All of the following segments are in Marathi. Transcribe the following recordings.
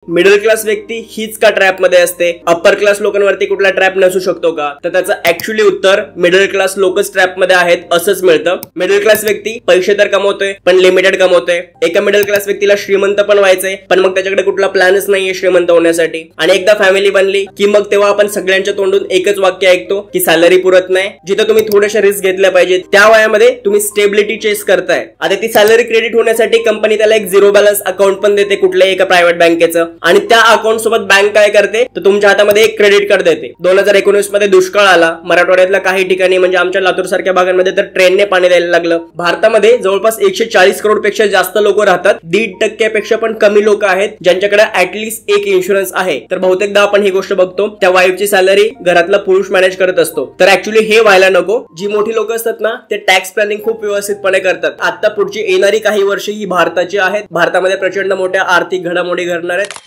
मिडल क्लास व्यक्ती हीच का ट्रॅप मध्ये असते? अप्पर क्लास लोकांवरती कुठला ट्रॅप नसू शकतो का? तर त्याचं ऍक्च्युअली उत्तर मिडल क्लास लोकच ट्रॅप मध्ये आहेत असंच मिळतं. मिडल क्लास व्यक्ती पैसे तर कमवतोय पण लिमिटेड कमवतोय. एका मिडल क्लास व्यक्तीला श्रीमंत पण व्हायचंय पण मग त्याच्याकडे कुठला प्लॅनच नाहीये श्रीमंत होण्यासाठी. आणि एकदा फॅमिली बनली की मग तेव्हा आपण सगळ्यांच्या तोंडून एकच वाक्य ऐकतो की सॅलरी पुरत नाही. जिथं तुम्ही थोड्याशा रिस्क घेतल्या पाहिजेत त्या वयामध्ये तुम्ही स्टेबिलिटी चेस करताय. आता ती सॅलरी क्रेडिट होण्यासाठी कंपनी त्याला एक झिरो बॅलन्स अकाउंट पण देते कुठल्याही एका प्रायव्हेट बँकेचं. आणि त्या अकाउंट सोबत बँक काय करते तर तुमच्या हातामध्ये एक क्रेडिट कार्ड देते. 2019 मध्ये दुष्काळ आला मराठवाड्यातल्या काही ठिकाणी, म्हणजे आमच्या लातूर सारख्या भागांमध्ये तर ट्रेनने पाणी द्यायला लागलं. भारतामध्ये जवळपास 140 करोड पेक्षा जास्त लोक राहतात. 1.5% पेक्षा पण कमी लोक आहेत ज्यांच्याकडे ऍटलीस्ट एक इन्शुरन्स आहे. तर बहुतेकदा आपण ही गोष्ट बघतो त्या वाईफची सॅलरी घरातला पुरुष मॅनेज करत असतो. तर ऍक्च्युअली हे व्हायला नको. जी मोठी लोक असतात ना ते टॅक्स प्लॅनिंग खूप व्यवस्थितपणे करतात. आता पुढची येणारी काही वर्ष ही भारताची आहेत. भारतामध्ये प्रचंड मोठ्या आर्थिक घडामोडी घडणार आहेत.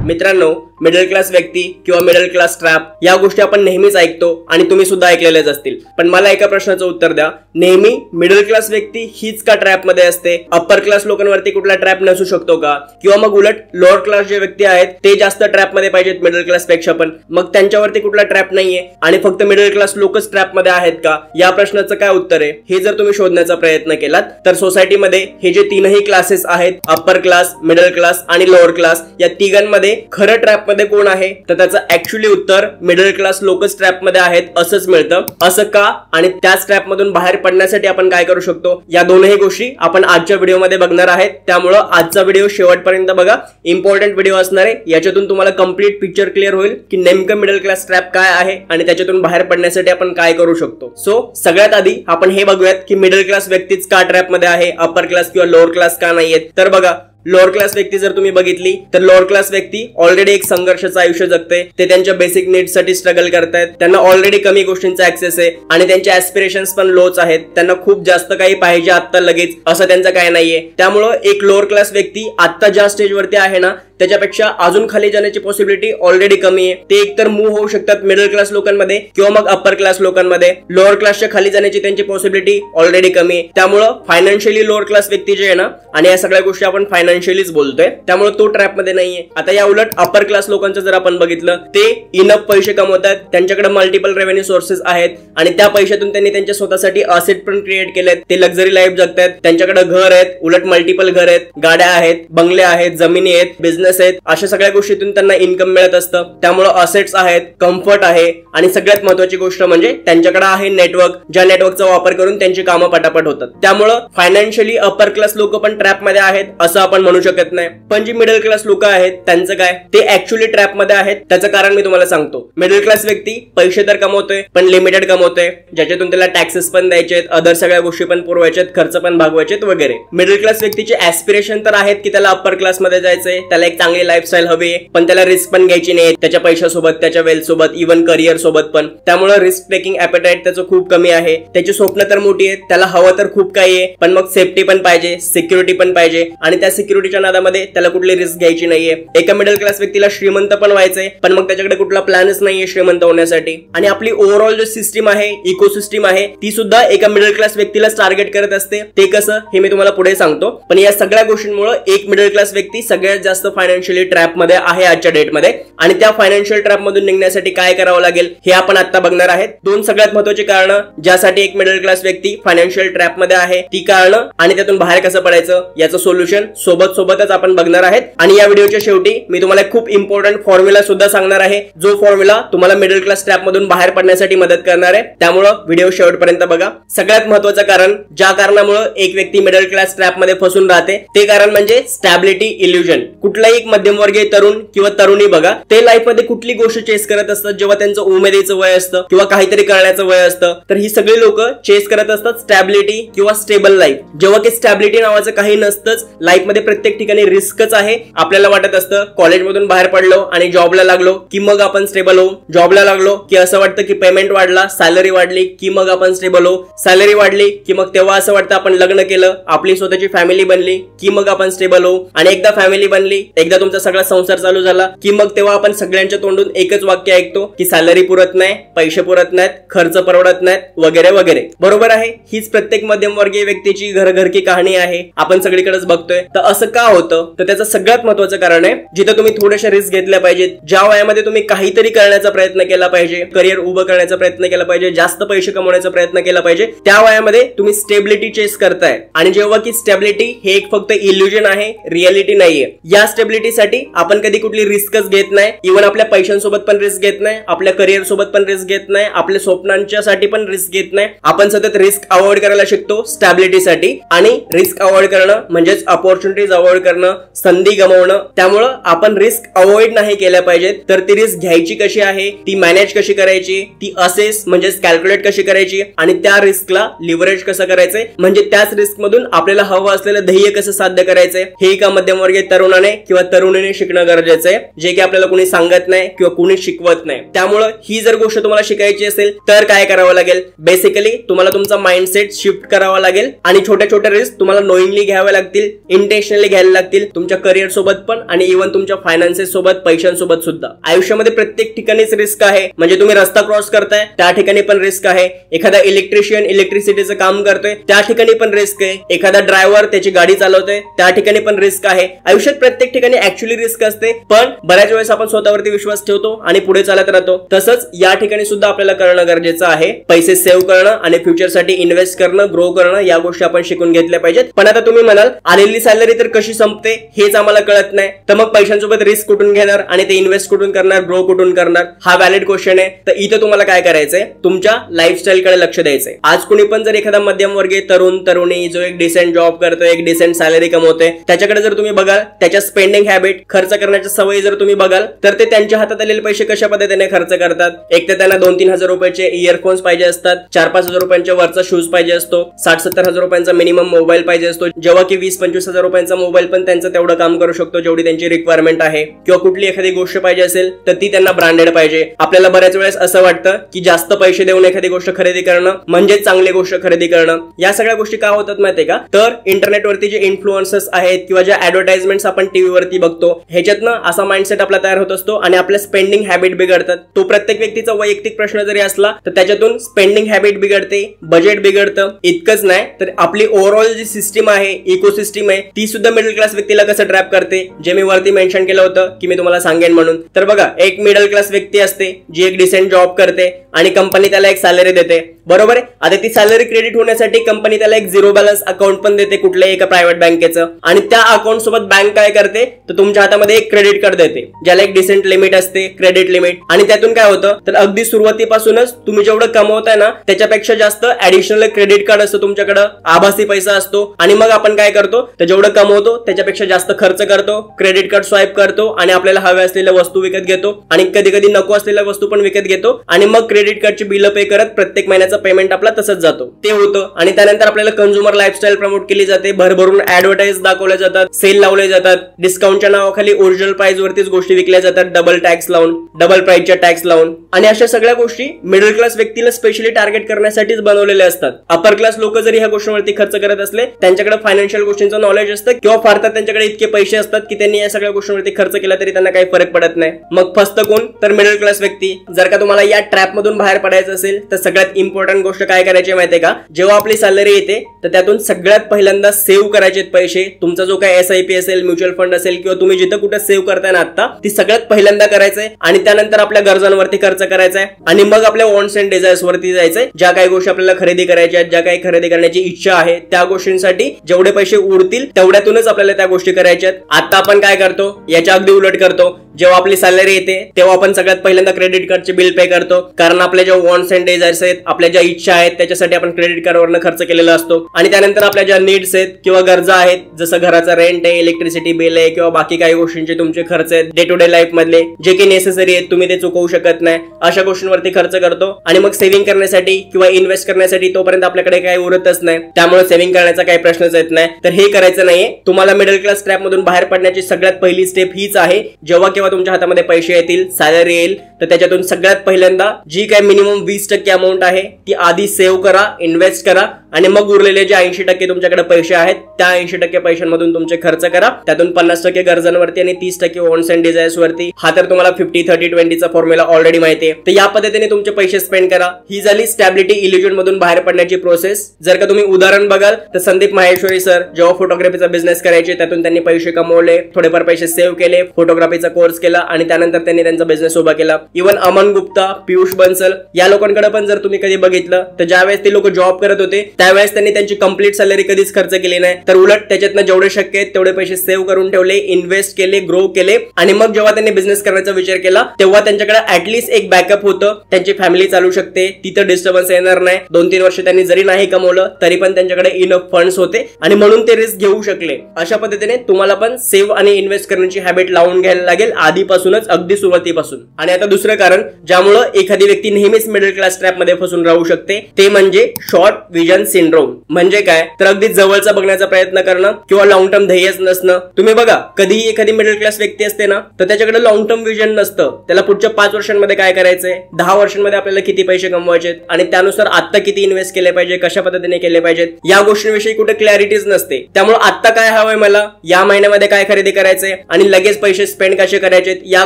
मित्रांनो, मिडल क्लास व्यक्ती किंवा मिडल क्लास ट्रॅप या गोष्टी आपण नेहमीच ऐकतो आणि तुम्ही सुद्धा ऐकलेल्याच असतील. पण मला एका प्रश्नाचं उत्तर द्या. नेहमी मिडल क्लास व्यक्ती हीच का ट्रॅप मध्ये असते? अप्पर क्लास लोकांवरती कुठला ट्रॅप नसू शकतो का? किंवा मग उलट लोअर क्लास जे व्यक्ती आहेत ते जास्त ट्रॅप मध्ये पाहिजेत मिडल क्लास पेक्षा, पण मग त्यांच्यावरती कुठला ट्रॅप नाहीये आणि फक्त मिडल क्लास लोकच ट्रॅप मध्ये आहेत का? या प्रश्नाचं काय उत्तर आहे हे जर तुम्ही शोधण्याचा प्रयत्न केलात तर सोसायटीमध्ये हे जे तीनही क्लासेस आहेत, अप्पर क्लास, मिडल क्लास आणि लोअर क्लास, या तिघांमध्ये खरं ट्रॅप मध्ये कोण आहे तर त्याचं ऍक्च्युअली उत्तर मिडल क्लास लोकच ट्रॅप मध्ये आहेत असंच मिळतं. असं का आणि त्याच ट्रॅप मधून बाहेर पडण्यासाठी आपण काय करू शकतो या दोनही गोष्टी आपण आजच्या व्हिडिओमध्ये बघणार आहेत. त्यामुळे आजचा व्हिडिओ शेवटपर्यंत बघा. इम्पॉर्टंट व्हिडिओ असणार आहे. याच्यातून तुम्हाला कम्प्लीट पिक्चर क्लिअर होईल की नेमकं मिडल क्लास ट्रॅप काय आहे आणि त्याच्यातून बाहेर पडण्यासाठी आपण काय करू शकतो. सो सगळ्यात आधी आपण हे बघूयात की मिडल क्लास व्यक्तीच का ट्रॅप मध्ये आहे, अप्पर क्लास किंवा लोअर क्लास का नाहीयेत. तर बघा, लोअर क्लास व्यक्ती जर तुम्ही बघितली तर लोअर क्लास व्यक्ती ऑलरेडी एक संघर्षाचं आयुष्य जगते. ते त्यांच्या बेसिक नीड्स साठी स्ट्रगल करतायत. त्यांना ऑलरेडी कमी गोष्टींचा ऍक्सेस आहे आणि त्यांचे ऍस्पिरेशन्स पण लोच आहेत. त्यांना खूप जास्त काही पाहिजे आता लगेच असं त्यांचं काय नाहीये. त्यामुळं एक लोअर क्लास व्यक्ती आता ज्या स्टेजवरती आहे ना त्याच्यापेक्षा अजून खाली जाण्याची पॉसिबिलिटी ऑलरेडी कमी आहे. ते एकतर मूव्ह होऊ शकतात मिडल क्लास लोकांमध्ये किंवा मग अप्पर क्लास लोकांमध्ये. लोअर क्लासच्या खाली जाण्याची त्यांची पॉसिबिलिटी ऑलरेडी कमी आहे. त्यामुळं फायनान्शियली लोअर क्लास व्यक्ती जे आहे ना, आणि या सगळ्या गोष्टी आपण फायनान्शियलीच बोलतोय, त्यामुळे तो ट्रॅप मध्ये नाहीये. आता या उलट अप्पर क्लास लोकांचं जर आपण बघितलं, ते इनफ पैसे कमवतात, त्यांच्याकडे मल्टिपल रेव्हेन्यू सोर्सेस आहेत आणि त्या पैशातून त्यांनी त्यांच्या स्वतःसाठी असेट पण क्रिएट केलेत. ते लक्झरी लाईफ जगतात. त्यांच्याकडे घर आहेत, उलट मल्टिपल घर आहेत, गाड्या आहेत, बंगले आहेत, जमिनी आहेत, बिझनेस आहेत. अशा सगळ्या गोष्टीतून त्यांना इन्कम मिळत असतं. त्यामुळे असेट्स आहेत, कम्फर्ट आहे आणि सगळ्यात महत्वाची गोष्ट म्हणजे त्यांच्याकडे आहे नेटवर्क, ज्या नेटवर्कचा वापर करून त्यांची कामं पटापट होतात. त्यामुळे फायनान्शियली अप्पर क्लास लोक पण ट्रॅप मध्ये आहेत असं आपण म्हणू शकत नाही. पण जी मिडल क्लास लोक आहेत त्यांचं काय? ते ऍक्च्युअली ट्रॅप मध्ये आहेत. त्याचं कारण मी तुम्हाला सांगतो. मिडल क्लास व्यक्ती पैसे तर कमवतोय पण लिमिटेड कमवतोय, ज्याच्यातून त्याला टॅक्सेस पण द्यायचे, अदर सगळ्या गोष्टी पण पुरवायचे, खर्च पण भागवायचे वगैरे. मिडल क्लास व्यक्तीचे ऍस्पिरेशन तर आहेत की त्याला अप्पर क्लास मध्ये जायचंय, त्याला एक चांगली लाईफस्टाईल हवी आहे, पण त्याला रिस्क पण घ्यायची नाही त्याच्या पैशासोबत, त्याच्या वेल्थ सोबत, इव्हन करिअर सोबत पण. त्यामुळे रिस्क टेकिंग ऍपेटाईट त्याचं खूप कमी आहे. त्याची स्वप्न तर मोठी आहेत, त्याला हवं तर खूप काही आहे, पण मग सेफ्टी पण पाहिजे, सिक्युरिटी पण पाहिजे आणि त्या सिक्युरिटीच्या नादामध्ये त्याला कुठली रिस्क घ्यायची नाहीये. एका मिडल क्लास व्यक्तीला श्रीमंत पण व्हायचंय पण मग त्याच्याकडे कुठला प्लॅनच नाहीये श्रीमंत होण्यासाठी. आणि आपली ओव्हरऑल जो सिस्टीम आहे, इकोसिस्टीम आहे, ती सुद्धा एका मिडल क्लास व्यक्तीला टार्गेट करत असते. ते कसं हे मी तुम्हाला पुढे सांगतो. पण या सगळ्या गोष्टींमुळे एक मिडल क्लास व्यक्ती सगळ्यात जास्त फायनान्शियली ट्रॅप मध्ये आहे आजच्या डेटमध्ये. आणि त्या फायनान्शियल ट्रॅप मधून निघण्यासाठी काय करावं लागेल हे आपण आता बघणार आहेत. दोन सगळ्यात महत्वाची कारणं ज्यासाठी एक मिडल क्लास व्यक्ती फायनान्शियल ट्रॅप मध्ये आहे, ती कारणं आणि त्यातून बाहेर कसं पडायचं याचं सोल्युशन सोबतच आपण बघणार आहेत. आणि या व्हिडिओच्या शेवटी मी तुम्हाला खूप इम्पॉर्टंट फॉर्म्युला सुद्धा सांगणार आहे, जो फॉर्म्युला तुम्हाला मिडल क्लास ट्रॅप मधून बाहेर पडण्यासाठी मदत करणार आहे. त्यामुळे व्हिडिओ शेवटपर्यंत बघा. सगळ्यात महत्वाचं कारण ज्या कारणामुळे एक व्यक्ती मिडल क्लास ट्रॅप मध्ये फसून राहते ते कारण म्हणजे स्टॅबिलिटी इल्युजन. कुठलाही एक मध्यमवर्गीय तरुण किंवा तरुणी बघा, ते लाईफ मध्ये कुठली गोष्ट चेस करत असतात जेव्हा त्यांचं उमेदीचं वय असतं किंवा काहीतरी करण्याचं वय असतं, तर ही सगळी लोक चेस करत असतात स्टॅबिलिटी किंवा स्टेबल लाईफ. जेव्हा की स्टॅबिलिटी नावाचं काही नसतंच. लाईफ मध्ये प्रत्येक ठिकाणी रिस्कच आहे. आपल्याला वाटत असतं कॉलेजमधून बाहेर पडलो आणि जॉबला लागलो की मग आपण स्टेबल होऊ, जॉबला लागलो की असं वाटतं की पेमेंट वाढला, सॅलरी वाढली की मग आपण स्टेबल होऊ, सॅलरी वाढली की मग तेव्हा असं वाटतं आपण लग्न केलं, आपली स्वतःची फॅमिली बनली की मग आपण स्टेबल होऊ, आणि एकदा फॅमिली बनली, एकदा तुमचा सगळा संसार चालू झाला की मग तेव्हा आपण सगळ्यांच्या तोंडून एकच वाक्य ऐकतो की सॅलरी पुरत नाही, पैसे पुरत नाहीत, खर्च परवडत नाहीत वगैरे वगैरे. बरोबर आहे, हीच प्रत्येक मध्यमवर्गीय व्यक्तीची घरघरकी कहाणी आहे. आपण सगळीकडेच बघतोय. तर असं का होतं? तर त्याचं सगळ्यात महत्त्वाचं कारण आहे जिथे तुम्ही थोड्याशा रिस्क घेतल्या पाहिजेत, ज्या वयामध्ये तुम्ही काहीतरी करण्याचा प्रयत्न केला पाहिजे, करिअर उभं करण्याचा प्रयत्न केला पाहिजे, जास्त पैसे कमवण्याचा प्रयत्न केला पाहिजे, त्या वयामध्ये तुम्ही स्टेबिलिटी चेस करताय. आणि जेव्हा की स्टेबिलिटी हे एक फक्त इल्युजन आहे, रिअलिटी नाहीये. या स्टेबिलिटीसाठी आपण कधी कुठली रिस्कच घेत नाही. इव्हन आपल्या पैशांसोबत पण रिस्क घेत नाही, आपल्या करिअर सोबत पण रिस्क घेत नाही, आपल्या स्वप्नांच्यासाठी पण रिस्क घेत नाही. आपण सतत रिस्क अवॉइड करायला शिकतो स्टॅबिलिटीसाठी. आणि रिस्क अवॉइड करणं म्हणजेच अपॉर्च्युनिटीज अवॉइड करणं, संधी गमावणं. त्यामुळं आपण रिस्क अवॉइड नाही केल्या पाहिजेत. तर ती रिस्क घ्यायची कशी आहे, ती मॅनेज कशी करायची, ती असेस म्हणजेच कॅल्क्युलेट कशी करायची आणि त्या रिस्कला लिव्हरेज कसं करायचंय, म्हणजे त्याच रिस्क मधून आपल्याला हवं असलेलं ध्येय कसं साध्य करायचंय, हे एका मध्यमवर्गीय तरुणाने किंवा तरुणीने शिकणं गरजेचं आहे, जे की आपल्याला कोणी सांगत नाही किंवा कोणी शिकवत नाही. त्यामुळं ही जर गोष्ट तुम्हाला शिकायची असेल तर काय करावं लागेल? बेसिकली तुम्हाला तुमचा माइंडसेट शिफ्ट करावा लागेल आणि छोट्या छोट्या रिस्क तुम्हाला नोईंगली घ्याव्या लागतील, इंटेन्शनली घ्यायला लागतील, तुमच्या करिअर सोबत पण आणि इव्हन तुमच्या फायनान्सेस सोबत, पैशांसोबत सुद्धा. आयुष्यामध्ये प्रत्येक ठिकाणीच रिस्क आहे. म्हणजे तुम्ही रस्ता क्रॉस करताय त्या ठिकाणी पण रिस्क आहे. एखादा इलेक्ट्रिशियन इलेक्ट्रिसिटीचं काम करतोय त्या ठिकाणी पण रिस्क आहे. एखादा ड्रायव्हर त्याची गाडी चालवतोय त्या ठिकाणी पण रिस्क आहे. आयुष्यात प्रत्येक ठिकाणी ऍक्च्युअली रिस्क असते, पण बऱ्याच वेळेस आपण स्वतःवरती विश्वास ठेवतो आणि पुढे चालत राहतो. तसंच या ठिकाणी सुद्धा आपल्याला करणं गरजेचं आहे. पैसे सेव्ह करणं आणि फ्युचरसाठी इन्व्हेस्ट करणं, ग्रो करणं, या गोष्टी आपण शिकून घेतल्या पाहिजेत. पण आता तुम्ही म्हणाल आलेली सॅलरी तर कशी संपते हेच आम्हाला कळत नाही, तर मग पैशांसोबत रिस्क कुठून घेणार आणि ते इन्व्हेस्ट कुठून करणार, ग्रो कुठून करणार? हा व्हॅलिड क्वेश्चन आहे. तर इथं तुम्हाला काय करायचंय, तुमच्या लाईफस्टाईलकडे लक्ष द्यायचंय. आज कुणी पण जर एखादा मध्यमवर्गीय तरुण तरुणी जो एक डिसेंट जॉब करतोय, एक डिसेंट सॅलरी कमवतोय, त्याच्याकडे जर तुम्ही बघाल, त्याच्या स्पेंडिंग हॅबिट, खर्च करण्याच्या सवयी जर तुम्ही बघाल, तर ते त्यांच्या हातात आलेले पैसे कशा पद्धतीने खर्च करतात. एक तर त्यांना 2-3 हजार रुपयाचे इयरफोन्स पाहिजे असतात, 4-5 हजार रुपयांच्या वरचा शूज पाहिजे असतो, 60-70 हजार रुपयांचा मिनिमम मोबाईल पाहिजे असतो, जेव्हा की 20-25 हजार रुपयांचा मोबाईल पण त्यांचं तेवढं काम करू शकतो जेवढी त्यांची रिक्वायरमेंट आहे. किंवा कुठली एखादी गोष्ट पाहिजे असेल तर ती त्यांना ब्रँडेड पाहिजे. आपल्याला बऱ्याच वेळेस असं वाटतं की जास्त पैसे देऊन एखादी गोष्ट खरेदी करणं म्हणजे चांगली गोष्ट खरेदी करणं. या सगळ्या गोष्टी का होतात माहितीये का? तर इंटरनेटवरती जे इन्फ्लुएन्सर्स आहेत किंवा ज्या ऍडव्हर्टाइजमेंट्स आपण टीव्हीवरती बघतो, ह्याच्यातनं असा माइंडसेट आपला तयार होत असतो आणि आपल्या स्पेंडिंग हॅबिट बिघडतात. तो प्रत्येक व्यक्तीचा वैयक्तिक प्रश्न जरी असला तर त्याच्यातून स्पेंडिंग हॅबिट बिघडते, बजेट बिघडतं. इतकंच नाही तर आपली ओव्हरऑल जी सिस्टीम आहे, इकोसिस्टीम आहे, ती सुद्धा मिडल क्लास व्यक्तीला कसं ट्रॅप करते, जे मी वरती मेन्शन केलं होतं की मी तुम्हाला सांगेन म्हणून. तर बघा, एक मिडल क्लास व्यक्ती असते जी एक डिसेंट जॉब करते आणि कंपनी त्याला एक सॅलरी देते, बरोबर आहे. आता ती सॅलरी क्रेडिट होण्यासाठी कंपनी त्याला एक 0 बॅलन्स अकाउंट पण देते कुठल्याही एका प्रायव्हेट बँकेचं. आणि त्या अकाउंट सोबत बँक काय करते, तर तुमच्या हातामध्ये एक क्रेडिट कार्ड देते ज्याला एक डिसेंट लिमिट असते, क्रेडिट लिमिट. आणि त्यातून काय होतं, तर अगदी सुरुवातीपासूनच तुम्ही जेवढं कमवताय ना त्याच्यापेक्षा जास्त ऍडिशनल क्रेडिट कार्ड असतं तुमच्याकडे, आभासी पैसा असतो. आणि मग आपण काय करतो, तर जेवढं कमवतो त्याच्यापेक्षा जास्त खर्च करतो, क्रेडिट कार्ड स्वाईप करतो आणि आपल्याला हव्या असलेल्या वस्तू विकत घेतो आणि कधी कधी नको असलेल्या वस्तू पण विकत घेतो. आणि मग क्रेडिट कार्डची बिल पे करत प्रत्येक महिन्याचा पेमेंट आपला तसंच जातो. ते होतं. आणि त्यानंतर आपल्याला कंझ्युमर लाईफस्टाईल प्रमोट केली जाते, भरभरून ऍडव्हर्टाईज दाखवल्या जातात, सेल लावले जातात, डिस्काउंटच्या नावाखाली ओरिजिनल प्राइस वरतीच गोष्टी विकल्या जातात, डबल टॅक्स लावून, डबल प्राइसच्या टॅक्स लावून. आणि अशा सगळ्या गोष्टी मिडल क्लास व्यक्तीला स्पेशली टार्गेट करण्यासाठीच बनवलेल्या असतात. अपर क्लास लोक जरी ह्या गोष्टींवरती खर्च करत असले, त्यांच्याकडे फायनान्शियल गोष्टींचं नॉलेज असतं किंवा फार तर त्यांच्याकडे इतके पैसे असतात की त्यांनी या सगळ्या गोष्टींवरती खर्च केला तरी त्यांना काही फरक पडत नाही. मग फसतं कोण, तर मिडल क्लास व्यक्ती. जर का तुम्हाला या ट्रॅप मधून बाहेर पडायचं असेल तर सगळ्यात इम्पॉर्टंट गोष्ट काय करायची माहितीये का, जेव्हा आपली सॅलरी येते तर त्यातून सगळ्यात पहिल्यांदा सेव्ह करायचे पैसे. तुमचा जो काय SIP असेल, म्युच्युअल फंड असेल किंवा तुम्ही जिथं कुठे सेव्ह करताय ना आता, ती सगळ्यात पहिल्यांदा करायचंय. आणि त्यानंतर आपल्या गरजांवरती खर्च करायचाय आणि मग आपल्या वॉन्ट्स अँड डिझायर्स वरती जायचंय. ज्या काही गोष्टी आपल्याला खरेदी करायच्या आहेत, ज्या काही खरेदी करण्याची इच्छा आहे, त्या गोष्टींसाठी जेवढे पैसे उरतील तेवढ्यातूनच आपल्याला त्या गोष्टी करायच्या आहेत. आता आपण काय करतो, याच्या अगदी उलट करतो. जेव्हा आपली सॅलरी येते तेव्हा आपण सगळ्यात पहिल्यांदा क्रेडिट कार्डचे बिल पे करतो, कारण आपल्या ज्या वॉन्ट्स अँड डिझायर्स आहेत, आपल्या ज्या इच्छा आहेत, त्याच्यासाठी आपण क्रेडिट कार्डवरनं खर्च केलेला असतो. आणि त्यानंतर आपल्या ज्या नीड्स आहेत किंवा गरजा आहेत, जसं घराचा रेंट आहे, इलेक्ट्रिसिटी बिल आहे किंवा बाकी काही गोष्टींचे तुमचे खर्च आहेत डे टू डे लाईफ मधले, जे की नेसेसरी आहेत, तुम्ही ते चुकवू शकत नाही, अशा गोष्टींवरती खर्च करतो. आणि मग सेव्हिंग करण्यासाठी किंवा इन्व्हेस्ट करण्यासाठी तोपर्यंत आपल्याकडे काही उरतच नाही, त्यामुळे सेव्हिंग करण्याचा काही प्रश्नच येत नाही. तर हे करायचं नाहीये. तुम्हाला मिडल क्लास ट्रॅप मधून बाहेर पडण्याची सगळ्यात पहिली स्टेप हीच आहे. जेव्हा केव्हा तुमच्या हातामध्ये पैसे येतील, सॅलरी येईल, तर त्याच्यातून सगळ्यात पहिल्यांदा जी काय मिनिमम 20% अमाऊंट आहे ती आधी सेव्ह करा, इन्व्हेस्ट करा आणि मग उरलेले जे 80% तुमच्याकडे पैसे आहेत त्या 80% पैशांमधून तुमचे खर्च करा. त्यातून 50% गरजांवरती आणि 30% वॉन्ट्स अँड डिझायर्स वरती. हा तर तुम्हाला 50-30-20 फॉर्म्युला ऑलरेडी माहिती आहे. तर या पद्धतीने तुमचे पैसे स्पेंड करा. ही झाली स्टॅबिलिटी इल्युजन मधून बाहेर पडण्याची प्रोसेस. जर का तुम्ही उदाहरण बघाल तर संदीप माहेश्वरी सर जेव्हा फोटोग्राफीचा बिझनेस करायचे त्यातून त्यांनी पैसे कमवले, थोडेफार पैसे सेव्ह केले, फोटोग्राफीचा कोर्स केला आणि त्यानंतर त्यांनी त्यांचा बिझनेस उभा केला. इव्हन अमन गुप्ता, पियुष बन्सल या लोकांकडे पण जर तुम्ही कधी बघितलं तर ज्यावेळेस ते लोक जॉब करत होते त्यावेळेस त्यांनी त्यांची कंप्लीट सॅलरी कधीच खर्च केली नाही, तर उलट त्याच्यातनं जेवढे शक्य आहेत तेवढे पैसे सेव्ह करून ठेवले, इन्व्हेस्ट केले, ग्रो केले आणि मग जेव्हा त्यांनी बिझनेस करण्याचा विचार केला तेव्हा त्यांच्याकडे ऍटलीस्ट एक बॅकअप होतं. त्यांची फॅमिली चालू शकते, तिथं डिस्टर्बन्स येणार नाही. 2-3 वर्ष त्यांनी जरी नाही कमवलं तरी पण त्यांच्याकडे इनफ फंड्स होते आणि म्हणून ते रिस्क घेऊ शकले. अशा पद्धतीने तुम्हाला पण सेव्ह आणि इन्व्हेस्ट करण्याची हॅबिट लावून घ्यायला लागेल आधीपासूनच, अगदी सुरुवातीपासून. आणि आता दुसरं कारण ज्यामुळे एखादी व्यक्ती नेहमीच मिडल क्लास ट्रॅप मध्ये फसून राहू शकते ते म्हणजे शॉर्ट विजन सिंड्रोम. म्हणजे काय तर अगदी जवळचा बघण्याचा प्रयत्न करणं किंवा लॉंग टर्म ध्येयच नसणं. तुम्ही बघा कधीही एखादी मिडल क्लास व्यक्ती असते ना तर त्याच्याकडे लॉंग टर्म विजन नसतं. त्याला पुढच्या 5 वर्षांमध्ये काय करायचंय, 10 वर्षांमध्ये आपल्याला किती पैसे कमवायचे आणि त्यानुसार आता किती इन्व्हेस्ट केले पाहिजे, कशा पद्धतीने केले पाहिजेत या गोष्टींविषयी कुठे क्लॅरिटीच नसते. त्यामुळे आता काय हवंय मला, या महिन्यामध्ये काय खरेदी करायचंय आणि लगेच पैसे स्पेंड कसे करायचे या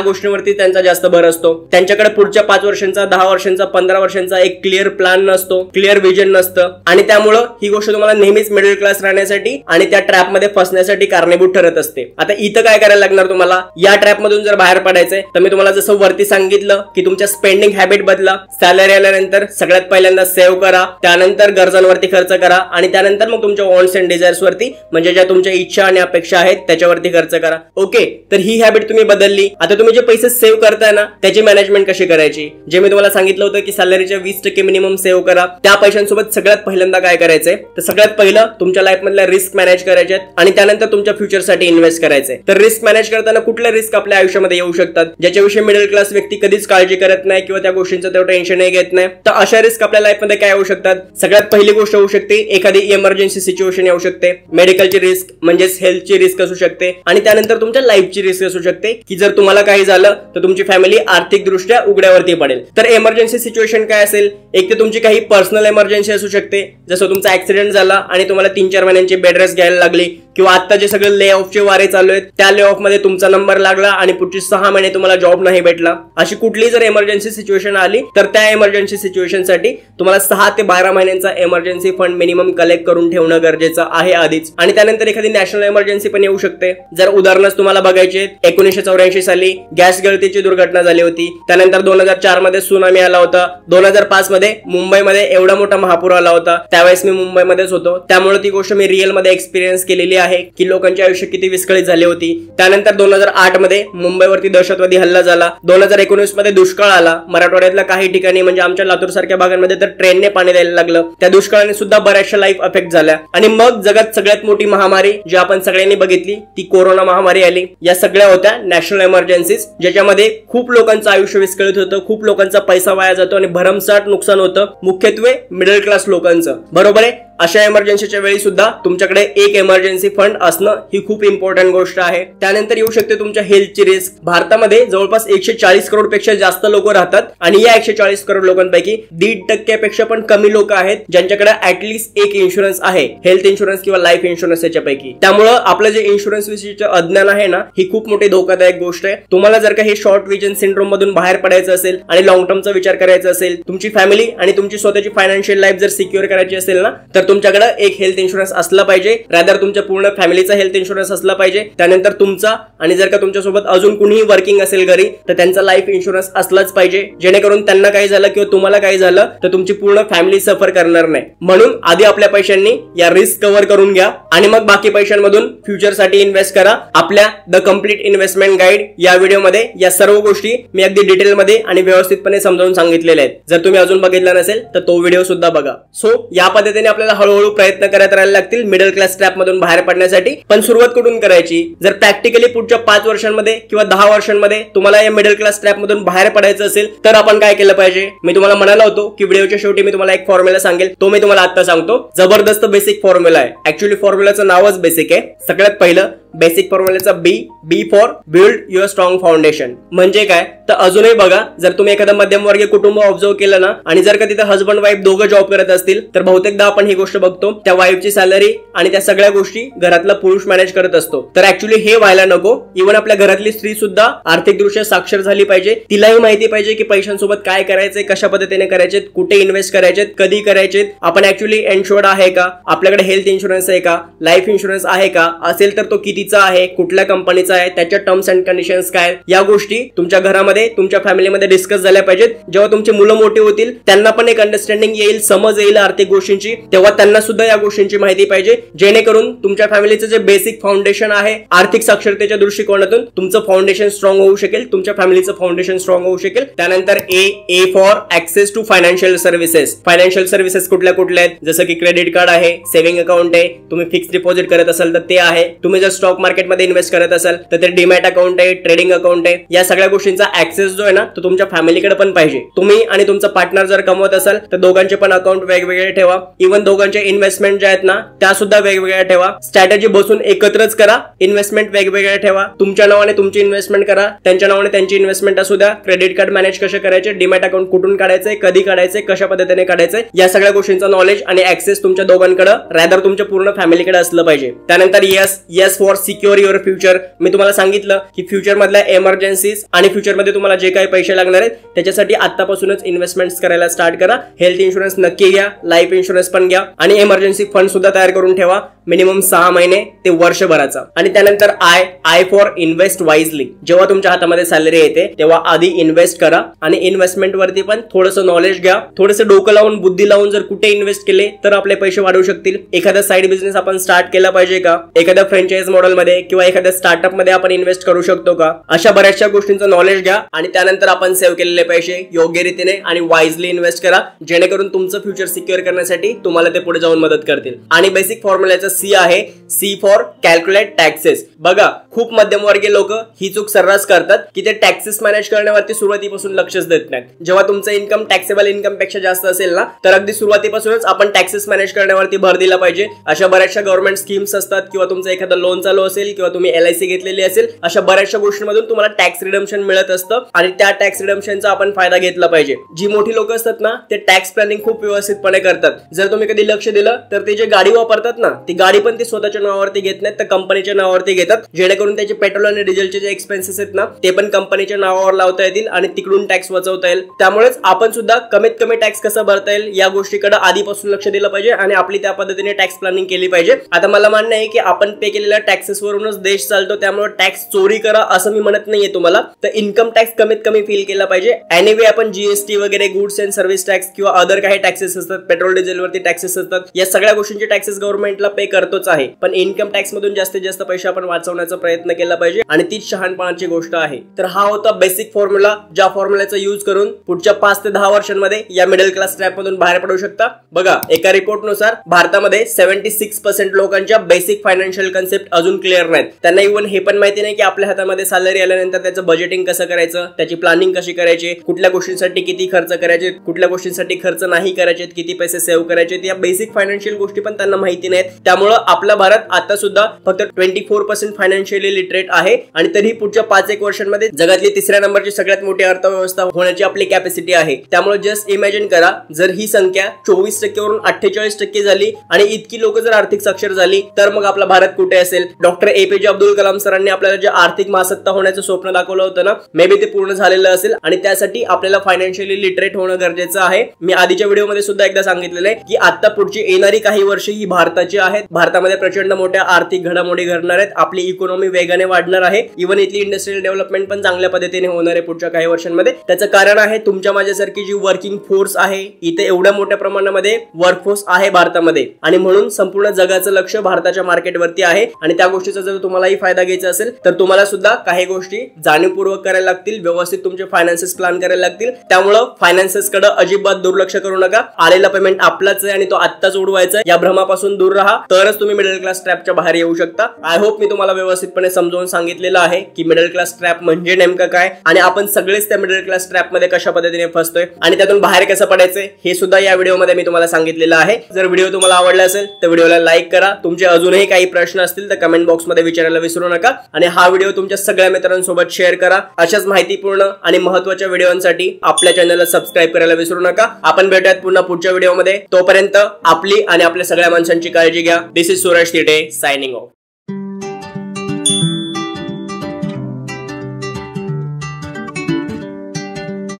गोष्टींवरती त्यांचा जास्त भर असतो. त्यांच्याकडे पुढच्या 5 वर्षांचा, 10 वर्षांचा, 15 वर्षांचा एक क्लिअर प्लॅन नसतो, क्लिअर विजन नसतं आणि त्यामुळं ही गोष्ट तुम्हाला नेहमीच मिडल क्लास राहण्यासाठी आणि त्या ट्रॅप मध्ये फसण्यासाठी कारणीभूत ठरत असते. आता इथं काय करायला लागणार तुम्हाला, या ट्रॅप मधून जर बाहेर पडायचंय तर मी तुम्हाला जसं वरती सांगितलं की तुमच्या स्पेंडिंग हॅबिट बदला. सॅलरी आल्यानंतर सगळ्यात पहिल्यांदा सेव्ह करा, त्यानंतर गरजांवरती खर्च करा आणि त्यानंतर मग तुमच्या वॉन्ट्स अँड डिझायर्स वरती म्हणजे ज्या तुमच्या इच्छा आणि अपेक्षा आहेत त्याच्यावरती खर्च करा. ओके, तर ही हॅबिट तुम्ही बदलली. आता तुम्ही जे पैसे सेव्ह करताय ना त्याची मॅनेजमेंट कशी करायची, जे मी तुम्हाला सांगितलं होतं की सॅलरीच्या 20% मिनिमम सेव्ह करा. त्या पैशांसोबत सगळ्यात पहिल्यांदा काय करायचंय तर सगळ्यात पहिलं तुमच्या लाईफ मधल्या रिस्क मॅनेज करायच्यात आणि त्यानंतर तुमच्या फ्युचरसाठी इन्व्हेस्ट करायचंय. तर रिस्क मॅनेज करताना कुठल्या रिस्क आपल्या आयुष्यामध्ये येऊ शकतात ज्याच्याविषयी मिडल क्लास व्यक्ती कधीच काळजी करत नाही किंवा त्या गोष्टींचं तेवढं टेन्शनही घेत नाही. तर अशा रिस्क आपल्या लाईफ मध्ये काय होऊ शकतात. सगळ्यात पहिली गोष्ट होऊ शकते एखादी इमर्जन्सी सिच्युएशन येऊ शकते. मेडिकलची रिस्क म्हणजेच हेल्थची रिस्क असू शकते आणि त्यानंतर तुमच्या लाईफची रिस्क असू शकते की जर तुम्हाला काही झालं तर तुमची फॅमिली आर्थिकदृष्ट्या उघड्यावरती पडेल. तर इमर्जन्सी सिच्युएशन काय असेल, एक तर तुमची काही पर्सनल इमर्जन्सी असू शकते, जसं तुमचा ऍक्सिडेंट झाला आणि तुम्हाला 3-4 महिन्यांची बेड रेस्ट घ्यायला लागली किंवा आता जे सगळे ले ऑफचे वारे चालू आहेत त्या ले ऑफ मध्ये तुमचा नंबर लागला आणि पुढचे 6 महिने तुम्हाला जॉब नाही भेटला. अशी कुठली जर इमर्जन्सी सिच्युएशन आली तर त्या इमर्जन्सी सिच्युएशन साठी तुम्हाला 6 ते 12 महिन्यांचा इमर्जन्सी फंड मिनिमम कलेक्ट करून ठेवणं गरजेचं आहे आधीच. आणि त्यानंतर एखादी नॅशनल इमर्जन्सी पण येऊ शकते. जर उदाहरणच तुम्हाला बघायचे 1984 साली गॅस गळतीची दुर्घटना झाली होती, त्यानंतर 2004 मध्ये सुनामी आला होता, 2005 मध्ये मुंबईमध्ये एवढा मोठा महापूर आला होता, त्यावेळेस मी मुंबईमध्येच होतो त्यामुळे ती गोष्ट मी रिअल मध्ये एक्सपिरियन्स केलेली आहे की लोकांचे आयुष्य किती विस्कळीत झाले होती. त्यानंतर 2008 मध्ये मुंबईवरती दहशतवादी हल्ला झाला, 2019 मध्ये दुष्काळ आला, मराठवाड्यातल्या काही ठिकाणी म्हणजे आमच्या लातूर सारख्या भागांमध्ये तर ट्रेनने पाणी द्यायला लागलं, त्या दुष्काळाने सुद्धा बऱ्याचशा लाईफ अफेक्ट झाल्या. आणि मग जगात सगळ्यात मोठी महामारी जी आपण सगळ्यांनी बघितली ती कोरोना महामारी आली. या सगळ्या होत्या नॅशनल इमर्जन्सीज ज्याच्यामध्ये खूप लोकांचं आयुष्य विस्कळीत होतं, खूप लोकांचा पैसा वाया जातो आणि भरमसाठ नुकसान होतं, मुख्यत्वे मिडल क्लास लोकांचं. बरोबर आहे. अशा इमर्जन्सीच्या वेळी सुद्धा तुमच्याकडे एक इमर्जन्सी फंड असणं ही खूप इम्पॉर्टंट गोष्ट आहे. त्यानंतर येऊ शकते तुमच्या हेल्थची रिस्क. भारतामध्ये जवळपास 140 करोड पेक्षा जास्त लोक राहतात आणि या 140 करोड लोकांपैकी 1.5% पेक्षा पण कमी लोक आहेत ज्यांच्याकडे ऍटलीस्ट एक इन्शुरन्स आहे, हेल्थ इन्शुरन्स किंवा लाईफ इन्शुरन्स याच्यापैकी. त्यामुळे आपलं जे इन्शुरन्स विषयीचं अज्ञान आहे ना ही खूप मोठी धोकादायक गोष्ट आहे. तुम्हाला जर का हे शॉर्ट विजन सिंड्रोम मधून बाहेर पडायचं असेल आणि लॉंग टर्मचा विचार करायचा असेल, तुमची फॅमिली आणि तुमची स्वतःची फायनान्शियल लाईफ जर सिक्युअर करायची असेल ना तर तुमच्याकडे एक हेल्थ इन्शुरन्स असला पाहिजे. रादर तुमच्या पूर्ण फॅमिलीचा हेल्थ इन्शुरन्स असला पाहिजे, त्यानंतर तुमचा आणि जर का तुमच्यासोबत अजून कुणीही वर्किंग असेल घरी तर त्यांचा लाईफ इन्शुरन्स असलाच पाहिजे, जेणेकरून त्यांना काही झालं किंवा तुम्हाला काही झालं तर तुमची पूर्ण फॅमिली सफर करणार नाही. म्हणून आधी आपल्या पैशांनी या रिस्क कव्हर करून घ्या आणि मग बाकी पैशांमधून फ्युचरसाठी इन्व्हेस्ट करा. आपल्या द कम्प्लीट इन्व्हेस्टमेंट गाईड या व्हिडिओमध्ये या सर्व गोष्टी मी अगदी डिटेलमध्ये आणि व्यवस्थितपणे समजावून सांगितलेल्या आहेत. जर तुम्ही अजून बघितला नसेल तर तो व्हिडिओ सुद्धा बघा. सो या पद्धतीने आपल्याला हळूहळू प्रयत्न करत राहायला लागतील मिडल क्लास ट्रॅप मधून बाहेर पडण्यासाठी. पण सुरुवात कुठून करायची? जर प्रॅक्टिकली पुढच्या 5 वर्षांमध्ये किंवा 10 वर्षांमध्ये तुम्हाला या मिडल क्लास ट्रॅप मधून बाहेर पडायचं असेल तर आपण काय केलं पाहिजे? मी तुम्हाला म्हणालो होतो की व्हिडिओच्या शेवटी मी तुम्हाला एक फॉर्म्युला सांगेल, तो मी तुम्हाला आता सांगतो. जबरदस्त बेसिक फॉर्म्युला आहे. ऍक्च्युअली फॉर्म्युलाचं नावच बेसिक आहे. सगळ्यात पहिलं बेसिक फॉर्म्युलाचा B for build your strong foundation. म्हणजे काय तर अजूनही बघा, जर तुम्ही एखादं मध्यमवर्गीय कुटुंब ऑब्झर्व केलं ना आणि जर का तिथे हजबंड वाईफ दोघं जॉब करत असतील तर बहुतेकदा आपण ही गोष्ट बघतो, त्या वाईफची सॅलरी आणि त्या सगळ्या गोष्टी घरातला पुरुष मॅनेज करत असतो. तर ऍक्च्युली हे व्हायला नको. इव्हन आपल्या घरातली स्त्री सुद्धा आर्थिकदृष्ट्या साक्षर झाली पाहिजे. तिलाही माहिती पाहिजे की पैशांसोबत काय करायचंय, कशा पद्धतीने करायचे, कुठे इन्व्हेस्ट करायचे, कधी करायचे, आपण ऍक्च्युली इन्शुअर्ड आहे का, आपल्याकडे हेल्थ इन्शुरन्स आहे का, लाईफ इन्शुरन्स आहे का, असेल तर तो कितीचा आहे, कुठल्या कंपनीचा आहे, त्याच्या टर्म्स अँड कंडिशन्स काय, या गोष्टी तुमच्या घरामध्ये तुमच्या फॅमिलीमध्ये डिस्कस झाल्या पाहिजेत. जेव्हा तुमची मुलं मोठी होतील त्यांना पण एक अंडरस्टँडिंग येईल, समज येईल आर्थिक गोष्टींची, तेव्हा त्यांना सुद्धा या गोष्टींची माहिती पाहिजे, जेणेकरून तुमच्या फॅमिलीचं जे बेसिक फाउंडेशन आहे आर्थिक साक्षरतेच्या दृष्टिकोनातून तुमचं फाउंडेशन स्ट्रॉंग होऊ शकेल, तुमच्या फॅमिलीचं फाउंडेशन स्ट्रॉंग होऊ शकेल. त्यानंतर A for access to financial services. Financial services कुठल्या कुठल्या आहेत, जसं की क्रेडिट कार्ड आहे, सेव्हिंग अकाउंट आहे, तुम्ही फिक्स डिपॉझिट करत असाल तर ते आहे, तुम्ही जर स्टॉक मार्केटमध्ये इन्व्हेस्ट करत असाल तर ते डीमॅट अकाउंट आहे, ट्रेडिंग अकाउंट आहे. या सगळ्या गोष्टींचा ऍक्सेस जो आहे ना तो तुमच्या फॅमिलीकडे पण पाहिजे. तुम्ही आणि तुमचा पार्टनर जर कमवत असाल तर दोघांचे पण अकाउंट वेगवेगळे ठेवा. इव्हन दोघांचे इन्व्हेस्टमेंट ज्या आहेत ना त्या सुद्धा वेगवेगळ्या ठेवा. स्ट्रॅटेजी बसून एकत्रच करा. इन्व्हेस्टमेंट वेगवेगळ्या ठेवा. तुमच्या नावाने तुमची इन्व्हेस्टमेंट करा, त्यांच्या नावाने त्यांची इन्व्हेस्टमेंट असू द्या. क्रेडिट कार्ड मॅनेज कसे करायचे, डीमॅट अकाउंट कुठून काढायचंय, कधी काढायचंय, कशा पद्धतीने काढायचंय, या सगळ्या गोष्टींचा नॉलेज आणि ऍक्सेस तुमच्या दोघांकडे रॅदर तुमच्या पूर्ण फॅमिलीकडे असलं पाहिजे. त्यानंतर S for secure your future. मी तुम्हाला सांगितलं की फ्युचर मधल्या एमर्जन्सीज आणि फ्युचर मध्ये तुम्हाला जे काही पैसे लागणार आहेत त्याच्यासाठी आतापासूनच इन्व्हेस्टमेंट करायला स्टार्ट करा. हेल्थ इन्शुरन्स नक्की घ्या, लाईफ इन्शुरन्स पण घ्या आणि इमर्जन्सी फंड सुद्धा तयार करून ठेवा, मिनिमम 6 महिने ते वर्षभराचा. आणि त्यानंतर आय फॉर इन्व्हेस्ट वाईजली. जेव्हा तुमच्या हातामध्ये सॅलरी येते तेव्हा आधी इन्व्हेस्ट करा आणि इन्व्हेस्टमेंट वरती पण थोडंसं नॉलेज घ्या. थोडंसं डोकं लावून बुद्धी लावून जर कुठे इन्व्हेस्ट केले तर आपले पैसे वाढू शकतील. एखादा साईड बिझनेस आपण स्टार्ट केला पाहिजे का, एखाद्या फ्रँचाइज मॉडेलमध्ये किंवा एखाद्या स्टार्टअप मध्ये आपण इन्व्हेस्ट करू शकतो का, अशा बऱ्याचशा गोष्टींचं नॉलेज घ्या आणि त्यानंतर आपण सेव्ह केलेले पैसे योग्य रीतीने आणि वाईजली इन्व्हेस्ट करा, जेणेकरून तुमचं फ्युचर सिक्युअर करण्यासाठी तुम्हाला ते पुढे जाऊन मदत करतील. आणि बेसिक फॉर्म्युलाचा सी आहे सी फॉर कॅल्क्युलेट टॅक्सेस. बघा, खूप मध्यमवर्गीय लोक ही चूक सर्रास करतात की ते टॅक्सेस मॅनेज करण्यावरती सुरुवातीपासून लक्षच देत नाहीत. जेव्हा तुमचं इन्कम टॅक्सेबल इन्कम पेक्षा जास्त असेल ना तर अगदी सुरुवातीपासूनच आपण टॅक्सेस मॅनेज करण्यावरती भर दिला पाहिजे. अशा बऱ्याचशा गव्हर्नमेंट स्कीम्स असतात किंवा तुमचं एखादं लोन चालू असेल किंवा तुम्ही LIC घेतलेली असेल, अशा बऱ्याचशा गोष्टींमधून तुम्हाला टॅक्स रिडम्पशन मिळत असतं आणि त्या टॅक्स रिडम्पशनचा आपण फायदा घेतला पाहिजे. जी मोठी लोक असतात ना ते टॅक्स प्लॅनिंग खूप व्यवस्थितपणे करतात. जर तुम्ही कधी लक्ष दिलं तर ते जे गाडी वापरतात ना ती गाडी पण ते स्वतःच्या नावावरती घेत नाहीत तर कंपनीच्या नावावरती घेतात, जेणेकरून त्याचे पेट्रोल आणि डिझेलचे जे एक्सपेन्सेस आहेत ना ते पण कंपनीच्या नावावर लावता येतील आणि तिकडून टॅक्स वाचवता येईल. त्यामुळेच आपण सुद्धा कमीत कमी टॅक्स कसा भरता येईल या गोष्टीकडे आधीपासून लक्ष दिलं पाहिजे आणि आपली त्या पद्धतीने टॅक्स प्लॅनिंग केली पाहिजे. आता मला मान्य आहे की आपण पे केलेल्या टॅक्सेस वरूनच देश चालतो, त्यामुळे टॅक्स चोरी करा असं मी म्हणत नाहीये तुम्हाला, तर इन्कम टॅक्स कमीत कमी फील केला पाहिजे. एनिवे आपण GST वगैरे गुड्स अँड सर्व्हिस टॅक्स किंवा अदर काही टॅक्सेस असतात, पेट्रोल डिझेल वरती टॅक्सेस असतात, या सगळ्या गोष्टींचे टॅक्सेस गव्हर्नमेंटला पे करतोच आहे. पण इन्कम टॅक्स मधून जास्तीत जास्त पैसे आपण वाचवण्याचा प्रयत्न केला पाहिजे आणि तीच शहाणपणाची गोष्ट आहे. तर हा होता बेसिक फॉर्म्युला, ज्या फॉर्म्युलाचा यूज करून पुढच्या 5 ते 10 वर्षांमध्ये या मिडल क्लास ट्रॅप मधून बाहेर पडू शकता. बघा, एका रिपोर्टनुसार भारतामध्ये 76% लोकांच्या बेसिक फायनान्शियल कन्सेप्ट अजून क्लिअर नाहीत. त्यांना इव्हन हे पण माहिती नाही की आपल्या हातामध्ये सॅलरी आल्यानंतर त्याचं बजेटिंग कसं करायचं, त्याची प्लॅनिंग कशी करायची, कुठल्या गोष्टींसाठी किती खर्च करायचे, कुठल्या गोष्टींसाठी खर्च नाही करायचे, किती पैसे सेव्ह करायचे, या बेसिक फायनान्शियल गोष्टी पण त्यांना माहिती नाहीत. त्यामुळे आपला भारत आता सुद्धा फक्त 24% फायनान्शियली लिटरेट आहे आणि तरीही पुढच्या 5-1 वर्षांमध्ये जगातली 3ऱ्या नंबरची सगळ्यात मोठी अर्थव्यवस्था होण्याची आपली कॅपॅसिटी आहे. त्यामुळे जस्ट इमॅजिन करा, जर ही संख्या 24% वरून 48% झाली आणि इतकी लोक जर आर्थिक साक्षर झाली तर मग आपला भारत कुठे असेल. डॉक्टर APJ अब्दुल कलाम सरांनी आपल्याला जे आर्थिक महासत्ता होण्याचं स्वप्न दाखवलं होतं ना, मे बी ते पूर्ण झालेलं असेल आणि त्यासाठी आपल्याला फायनान्शियली लिटरेट होणं गरजेचं आहे. मी आधीच्या व्हिडिओमध्ये सुद्धा एकदा सांगितलेलं आहे की आता पुढची येणारी काही वर्ष ही भारताची आहेत. भारतामध्ये प्रचंड मोठ्या आर्थिक घडामोडी घडणार आहेत, आपली इकॉनॉमी वेगाने वाढणार आहे, इव्हन इथली इंडस्ट्रियल डेव्हलपमेंट पण चांगल्या पद्धतीने होणार आहे पुढच्या काही वर्षांमध्ये. त्याचं कारण आहे तुमच्या माझ्यासारखी जी वर्किंग फोर्स आहे, इथे एवढ्या मोठ्या प्रमाणामध्ये वर्कफोर्स आहे भारतामध्ये आणि म्हणून संपूर्ण जगाचं लक्ष भारताच्या मार्केटवरती आहे. आणि त्या गोष्टीचा जर तुम्हालाही फायदा घ्यायचा असेल तर तुम्हाला सुद्धा काही गोष्टी जाणीवपूर्वक करायला लागतील, व्यवस्थित तुमचे फायनान्सेस प्लॅन करायला लागतील. त्यामुळे फायनान्सेस कडे अजिबात दुर्लक्ष करू नका. आलेला पेमेंट आपलाच आहे आणि तो आत्ताच उडवायचा, या भ्रमापासून दूर राहा, तरच तुम्ही मिडल क्लास ट्रॅपच्या बाहेर येऊ शकता. आय होप मी तुम्हाला व्यवस्थितपणे समजावून सांगितलेलं आहे की मिडल क्लास ट्रॅप म्हणजे नेमकं काय आणि आपण सगळेच त्या मिडल क्लास ट्रॅप मध्ये कशा पद्धतीने फसतोय आणि त्यातून बाहेर कसं पडायचंय हे सुद्धा या व्हिडिओमध्ये मी तुम्हाला सांगितलेलं आहे. जर व्हिडिओ तुम्हाला आवडला असेल तर व्हिडिओला लाईक करा. तुमचे अजूनही काही प्रश्न असतील तर कमेंट कमेंट बॉक्समध्ये विचारायला विसरू नका आणि हा व्हिडिओ तुमच्या सगळ्या मित्रांसोबत शेअर करा. अशाच माहितीपूर्ण आणि महत्त्वाच्या व्हिडिओंसाठी आपल्या चॅनलला सबस्क्राईब करायला विसरू नका. आपण भेटूयात पुन्हा पुढच्या व्हिडिओमध्ये. तोपर्यंत आपली आणि आपल्या सगळ्या माणसांची काळजी घ्या. दिस इज सूरज तिटे सायनिंग ऑफ.